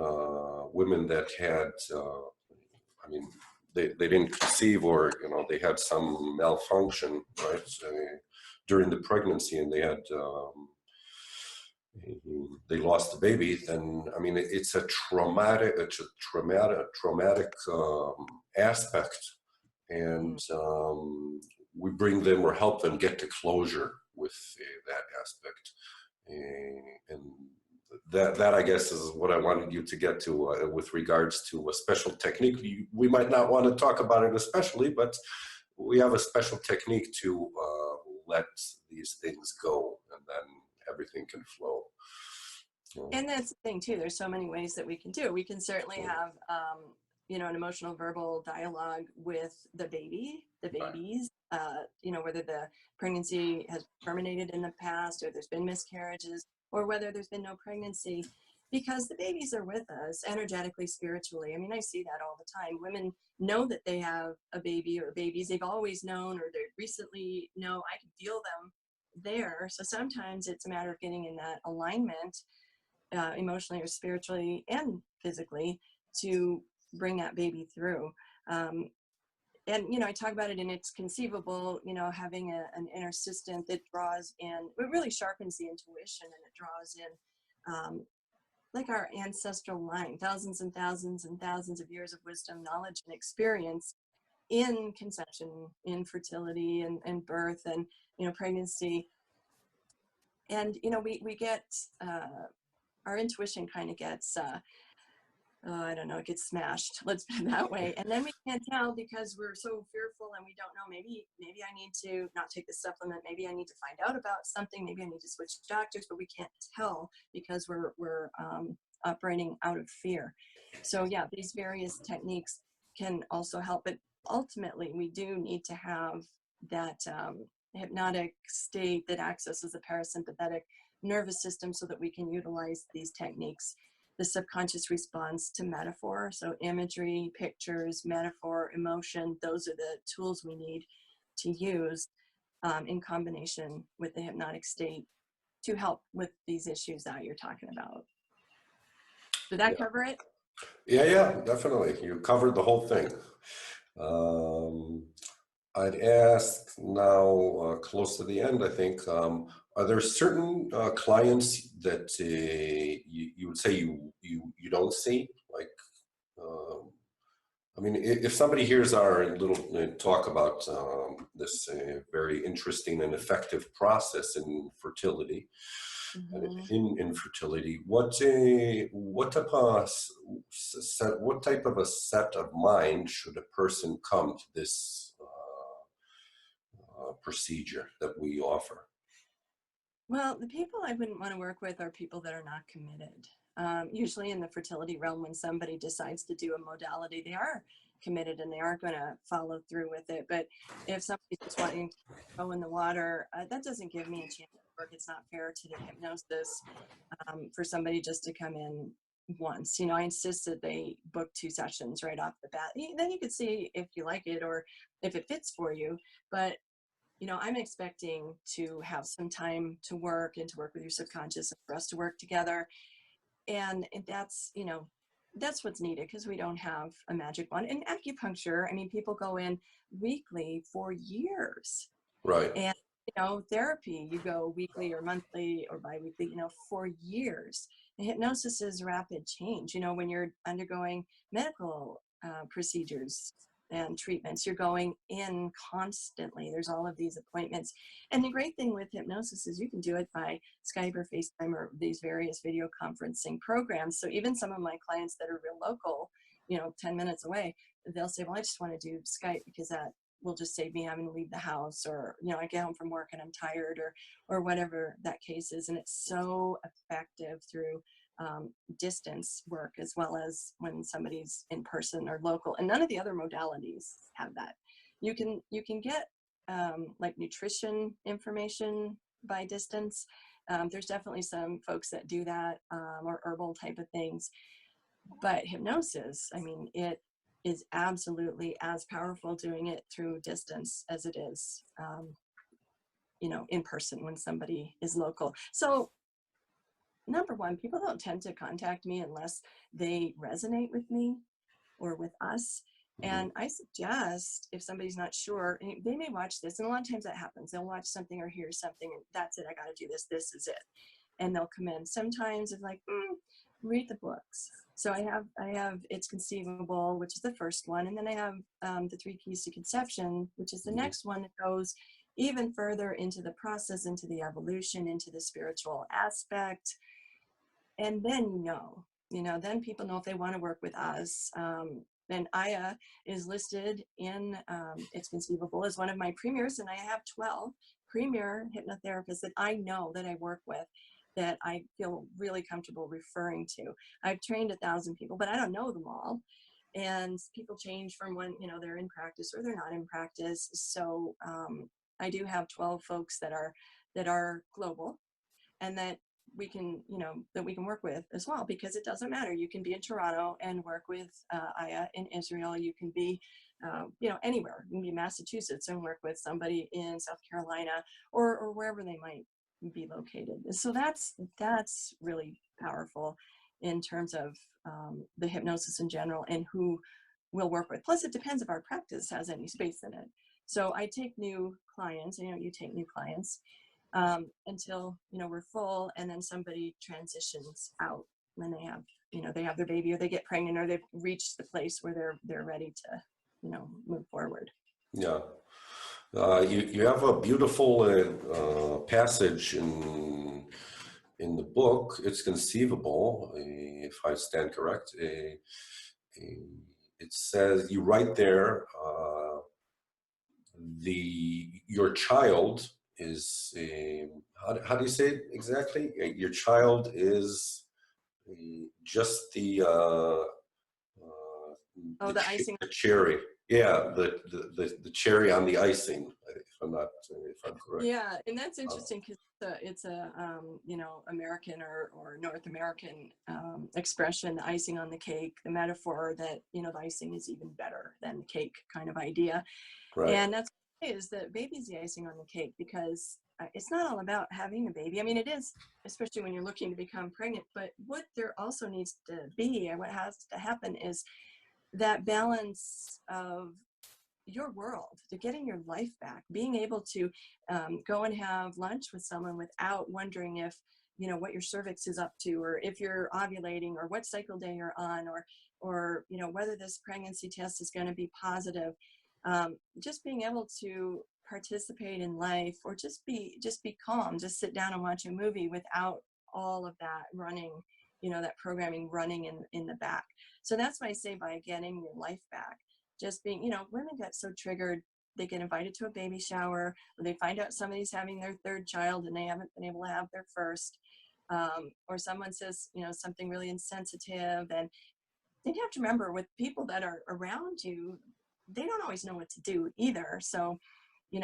women that had, I mean, they didn't conceive, or, you know, they had some malfunction, right, during the pregnancy, and they had, they lost the baby, then, I mean, it's a traumatic aspect. And we bring them or help them get to closure with that aspect. And that I guess is what I wanted you to get to with regards to a special technique. We might not want to talk about it especially, but we have a special technique to let these things go, and then everything can flow. And that's the thing too, there's so many ways that we can do. We can certainly have you know, an emotional verbal dialogue with the babies, you know, whether the pregnancy has terminated in the past, or there's been miscarriages, or whether there's been no pregnancy, because the babies are with us energetically, spiritually. I mean, I see that all the time. Women know that they have a baby or babies. They've always known, or they recently know. I can feel them there. So sometimes it's a matter of getting in that alignment, emotionally or spiritually and physically, to bring that baby through. And, you know, I talk about it in It's Conceivable, you know, having an inner assistant that draws in, it really sharpens the intuition, and it draws in like our ancestral line, thousands and thousands and thousands of years of wisdom, knowledge, and experience in conception, in fertility, and birth, and pregnancy. And we get our intuition kind of gets I don't know, it gets smashed, let's put it that way. And then we can't tell because we're so fearful and we don't know, maybe I need to not take this supplement, maybe I need to find out about something, maybe I need to switch doctors, but we can't tell because we're operating out of fear. So yeah, these various techniques can also help, but ultimately we do need to have that hypnotic state that accesses the parasympathetic nervous system so that we can utilize these techniques. The subconscious responds to metaphor. So imagery, pictures, metaphor, emotion, those are the tools we need to use in combination with the hypnotic state to help with these issues that you're talking about. Did that cover it? Yeah, definitely. You covered the whole thing. I'd ask now, close to the end, I think, are there certain clients that you would say you don't see? Like, I mean, if somebody hears our little talk about this very interesting and effective process in fertility, and in infertility, what type of a set of mind should a person come to this procedure that we offer? Well, the people I wouldn't want to work with are people that are not committed. Usually in the fertility realm, when somebody decides to do a modality, they are committed and they are going to follow through with it. But if somebody's just wanting to go in the water, that doesn't give me a chance to work. It's not fair to the hypnosis for somebody just to come in once. I insist that they book 2 sessions right off the bat. Then you could see if you like it or if it fits for you. But I'm expecting to have some time to work and to work with your subconscious and for us to work together. And that's, that's what's needed because we don't have a magic wand. And acupuncture, I mean, people go in weekly for years. Right. And, therapy, you go weekly or monthly or biweekly, for years. And hypnosis is rapid change. When you're undergoing medical procedures and treatments, you're going in constantly. There's all of these appointments. And the great thing with hypnosis is you can do it by Skype or FaceTime or these various video conferencing programs. So even some of my clients that are real local, 10 minutes away, they'll say, well, I just want to do Skype because that will just save me having to leave the house, or, I get home from work and I'm tired, or whatever that case is. And it's so effective through distance work as well as when somebody's in person or local. And none of the other modalities have that. You can get like nutrition information by distance. There's definitely some folks that do that, or herbal type of things. But hypnosis, I mean, it is absolutely as powerful doing it through distance as it is, in person when somebody is local. So number one, people don't tend to contact me unless they resonate with me or with us. And I suggest if somebody's not sure, they may watch this, and a lot of times that happens. They'll watch something or hear something, and that's it, I got to do this, this is it. And they'll come in. Sometimes it's like, read the books. So I have It's Conceivable, which is the first one. And then I have The 3 Keys to Conception, which is the next one that goes even further into the process, into the evolution, into the spiritual aspect. And then, then people know if they want to work with us. And Aya is listed in It's Conceivable as one of my premiers. And I have 12 premier hypnotherapists that I know that I work with, that I feel really comfortable referring to. I've trained 1,000 people, but I don't know them all. And people change from when, they're in practice or they're not in practice. So I do have 12 folks that are global and that we can, that we can work with as well, because it doesn't matter. You can be in Toronto and work with Aya in Israel. You can be, anywhere. You can be in Massachusetts and work with somebody in South Carolina or wherever they might be located. So that's really powerful in terms of the hypnosis in general and who we'll work with. Plus, it depends if our practice has any space in it. So I take new clients, you take new clients until we're full, and then somebody transitions out. when they have, they have their baby or they get pregnant or they've reached the place where they're ready to, move forward. Yeah. You have a beautiful passage in the book. It's conceivable, if I stand correct. It says, you write there, your child is how do you say it exactly? Your child is just The icing. the cherry. Yeah, the cherry on the icing. If I'm correct. Yeah, and that's interesting because it's a American or North American expression, the icing on the cake, the metaphor that the icing is even better than the cake kind of idea. Right. And that's what it is, that baby's the icing on the cake, because it's not all about having a baby. I mean, it is, especially when you're looking to become pregnant, but what there also needs to be, and what has to happen, is that balance of your world, to getting your life back, being able to go and have lunch with someone without wondering if, what your cervix is up to, or if you're ovulating, or what cycle day you're on, or whether this pregnancy test is going to be positive. Just being able to participate in life, or just be calm, just sit down and watch a movie without all of that running, that programming running in the back. So that's why I say, by getting your life back, just being, women get so triggered, they get invited to a baby shower, or they find out somebody's having their third child and they haven't been able to have their first, or someone says, something really insensitive. And you have to remember, with people that are around you, they don't always know what to do either. So,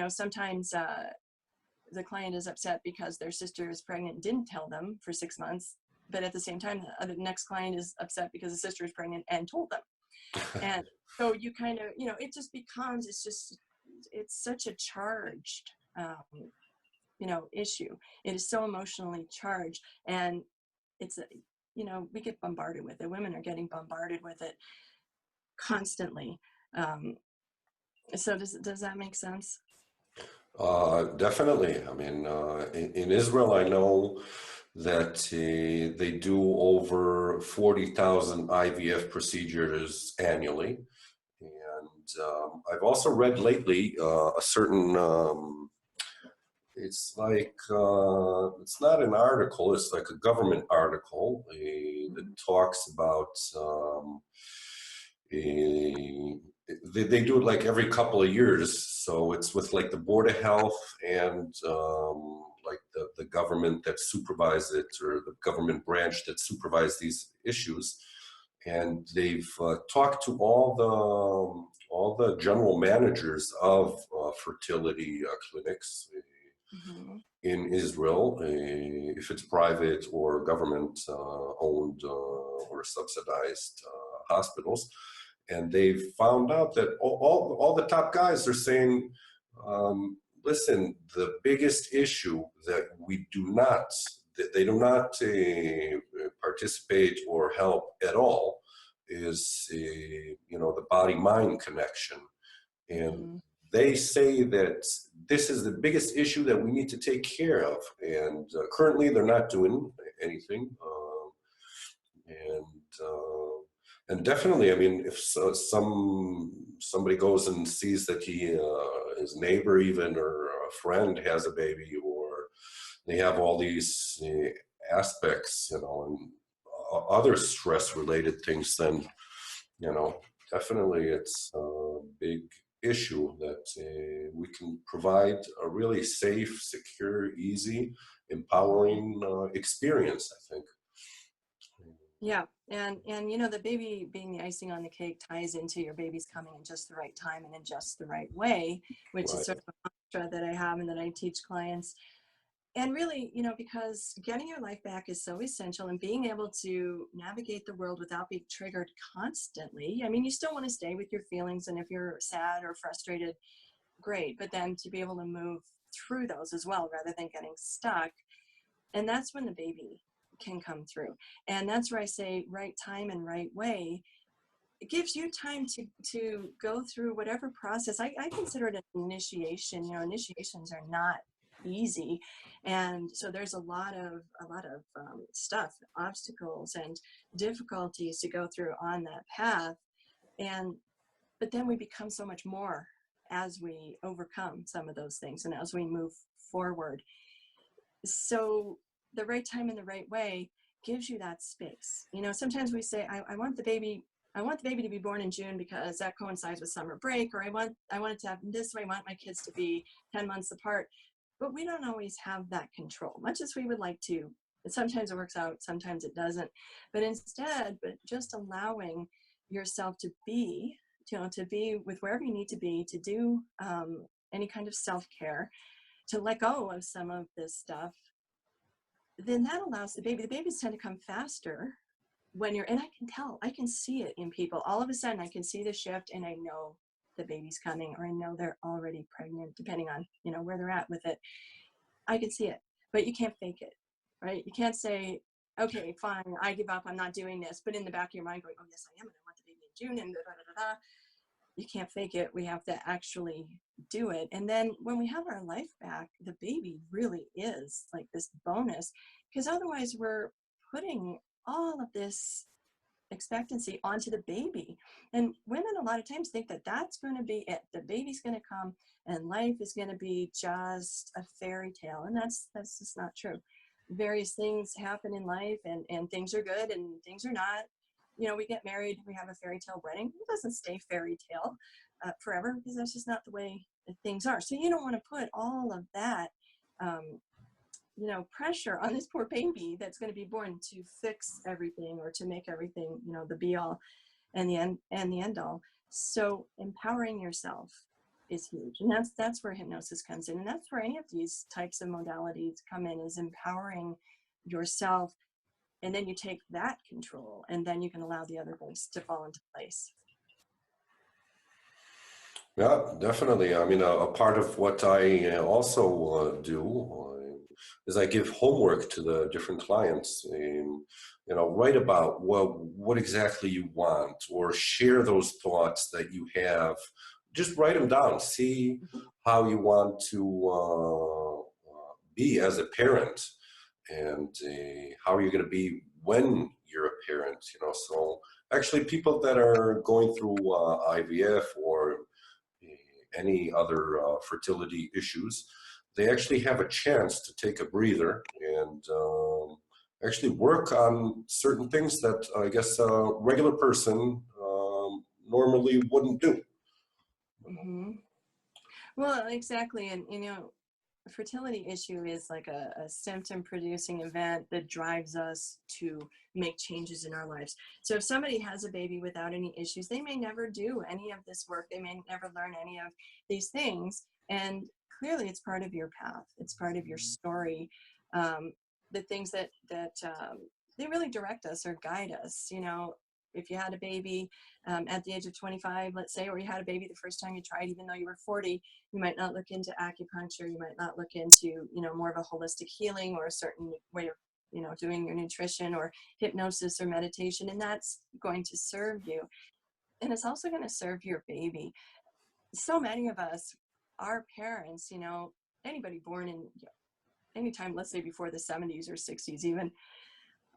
sometimes the client is upset because their sister is pregnant and didn't tell them for 6 months. But at the same time, the next client is upset because the sister is pregnant and told them. And so you kind of, it just becomes, it's such a charged, issue. It is so emotionally charged. And it's, we get bombarded with it. Women are getting bombarded with it constantly. So does that make sense? Definitely. I mean, in Israel, I know that they do over 40,000 IVF procedures annually. And I've also read lately a certain, it's like, it's not an article, it's like a government article that talks about, they do it like every couple of years. So it's with like the Board of Health and like the government that supervises it, or the government branch that supervises these issues. And they've talked to all the general managers of fertility clinics in Israel, if it's private or government owned or subsidized hospitals. And they've found out that all the top guys are saying, listen, the biggest issue that they do not participate or help at all is, the body-mind connection. And they say that this is the biggest issue that we need to take care of. And currently they're not doing anything. And definitely, I mean, if somebody goes and sees that his neighbor even, or a friend has a baby, or they have all these aspects, and other stress-related things, then, definitely it's a big issue that we can provide a really safe, secure, easy, empowering experience, I think. Yeah, and the baby being the icing on the cake ties into your baby's coming in just the right time and in just the right way, which is sort of a mantra that I have and that I teach clients. And really, because getting your life back is so essential, and being able to navigate the world without being triggered constantly. I mean, you still want to stay with your feelings, and if you're sad or frustrated, great, but then to be able to move through those as well, rather than getting stuck. And that's when the baby can come through. And that's where I say right time and right way. It gives you time to go through whatever process. I consider it an initiation. Initiations are not easy. And so there's a lot of stuff, obstacles and difficulties to go through on that path. But then we become so much more as we overcome some of those things and as we move forward. So the right time and the right way gives you that space. You know, sometimes we say, I want the baby to be born in June because that coincides with summer break, or I want it to happen this way. I want my kids to be 10 months apart. But we don't always have that control, much as we would like to. Sometimes it works out, sometimes it doesn't. But instead, just allowing yourself to be, to be with wherever you need to be, to do any kind of self-care, to let go of some of this stuff, then that allows the babies tend to come faster when you're, and I can tell, I can see it in people. All of a sudden I can see the shift and I know the baby's coming, or I know they're already pregnant, depending on, where they're at with it. I can see it, but you can't fake it, right? You can't say, okay, fine, I give up, I'm not doing this. But in the back of your mind going, oh yes, I am, and I want the baby in June, and da, da, da, da. You can't fake it. We have to actually do it. And then when we have our life back, the baby really is like this bonus, because otherwise we're putting all of this expectancy onto the baby. And women a lot of times think that that's going to be it. The baby's going to come and life is going to be just a fairy tale. And that's just not true. Various things happen in life, and things are good and things are not. We get married, we have a fairy tale wedding. It doesn't stay fairy tale forever, because that's just not the way that things are. So you don't want to put all of that, pressure on this poor baby that's going to be born to fix everything or to make everything, the be all and the end all. So empowering yourself is huge. And that's where hypnosis comes in. And that's where any of these types of modalities come in, is empowering yourself. And then you take that control, and then you can allow the other things to fall into place. Yeah, definitely. I mean, a part of what I also do is I give homework to the different clients. Write about what exactly you want, or share those thoughts that you have. Just write them down. See how you want to be as a parent, and how are you going to be when you're a parent. So actually people that are going through IVF or any other fertility issues, they actually have a chance to take a breather and actually work on certain things that I guess a regular person normally wouldn't do. Mm-hmm. Well, exactly. And, a fertility issue is like a symptom producing event that drives us to make changes in our lives. So if somebody has a baby without any issues, they may never do any of this work. They may never learn any of these things. And clearly it's part of your path. It's part of your story. The things that they really direct us or guide us. If you had a baby at the age of 25, let's say, or you had a baby the first time you tried, even though you were 40, you might not look into acupuncture. You might not look into, more of a holistic healing or a certain way of, doing your nutrition or hypnosis or meditation. And that's going to serve you. And it's also going to serve your baby. So many of us, our parents, anybody born in anytime, let's say before the 70s or 60s even,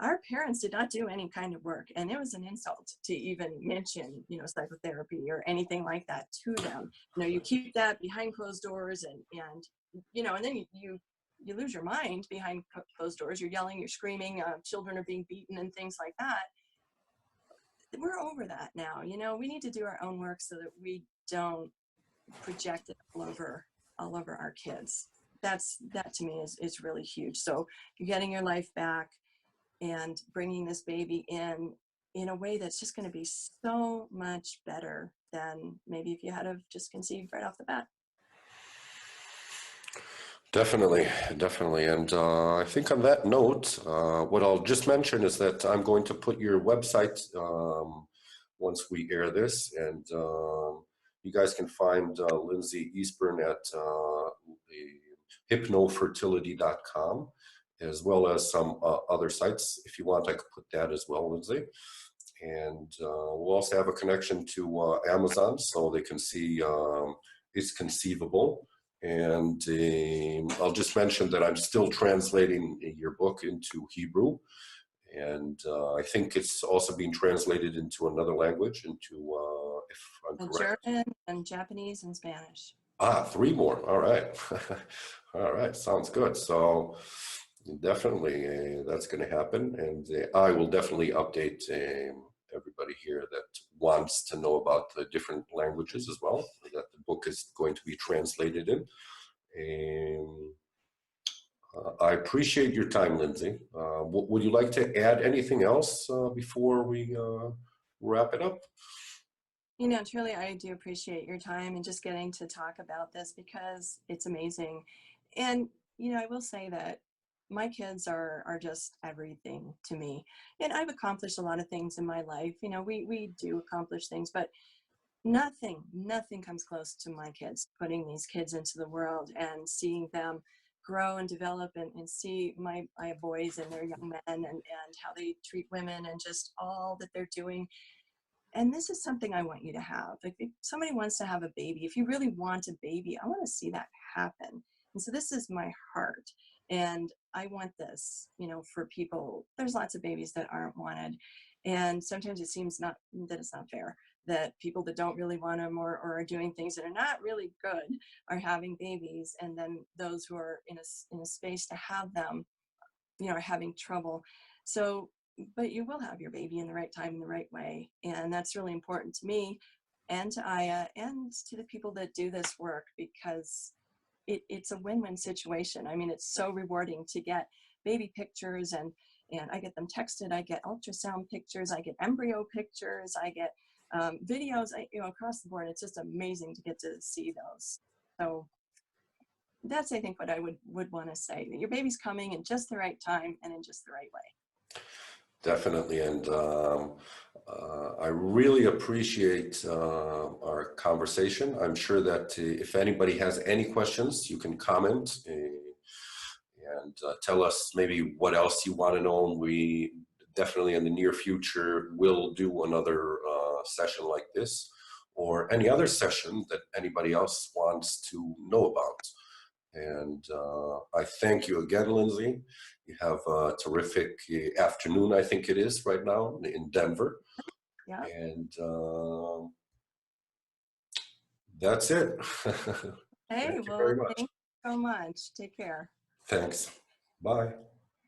our parents did not do any kind of work, and it was an insult to even mention, psychotherapy or anything like that to them. You keep that behind closed doors, and then you lose your mind behind closed doors. You're yelling, you're screaming, children are being beaten and things like that. We're over that now. We need to do our own work so that we don't project it all over our kids. That to me is really huge. So you're getting your life back and bringing this baby in a way that's just going to be so much better than maybe if you had have just conceived right off the bat. Definitely. And I think on that note, what I'll just mention is that I'm going to put your website once we air this, and you guys can find Lynsi Eastburn at hypnotherapist.com, as well as some other sites. If you want, I could put that as well, Lynsi. And we'll also have a connection to Amazon, so they can see It's Conceivable. And I'll just mention that I'm still translating your book into Hebrew. And I think it's also being translated into another language, if I'm correct. German and Japanese and Spanish. Ah, three more. All right. All right. Sounds good. So definitely that's going to happen. And I will definitely update everybody here that wants to know about the different languages as well, that the book is going to be translated in. And I appreciate your time, Lynsi. Would you like to add anything else before we wrap it up? You know, truly, I do appreciate your time and just getting to talk about this because it's amazing. And, you know, I will say that my kids are just everything to me. And I've accomplished a lot of things in my life. You know, we do accomplish things, but nothing comes close to my kids, putting these kids into the world and seeing them grow and develop and see my boys and their young men and how they treat women and just all that they're doing. And this is something I want you to have. Like if somebody wants to have a baby, if you really want a baby, I want to see that happen. And so this is my heart. And I want this, you know, for people. There's lots of babies that aren't wanted. And sometimes it seems not that it's not fair that people that don't really want them or are doing things that are not really good are having babies. And then those who are in a space to have them, you know, are having trouble. So but you will have your baby in the right time in the right way, and that's really important to me and to Aya and to the people that do this work because it's a win-win situation. I mean, it's so rewarding to get baby pictures and I get them texted, I get ultrasound pictures, I get embryo pictures, I get videos, you know, across the board. It's just amazing to get to see those. So that's, I think, what I would want to say, that your baby's coming in just the right time and in just the right way. Definitely, and I really appreciate our conversation. I'm sure that if anybody has any questions, you can comment and tell us maybe what else you want to know. And we definitely in the near future will do another session like this or any other session that anybody else wants to know about. And I thank you again, Lynsi. You have a terrific afternoon, I think it is right now in Denver. Yeah. And that's it. Hey, Thank you well, very much. thank you so much. Take care. Thanks. Bye.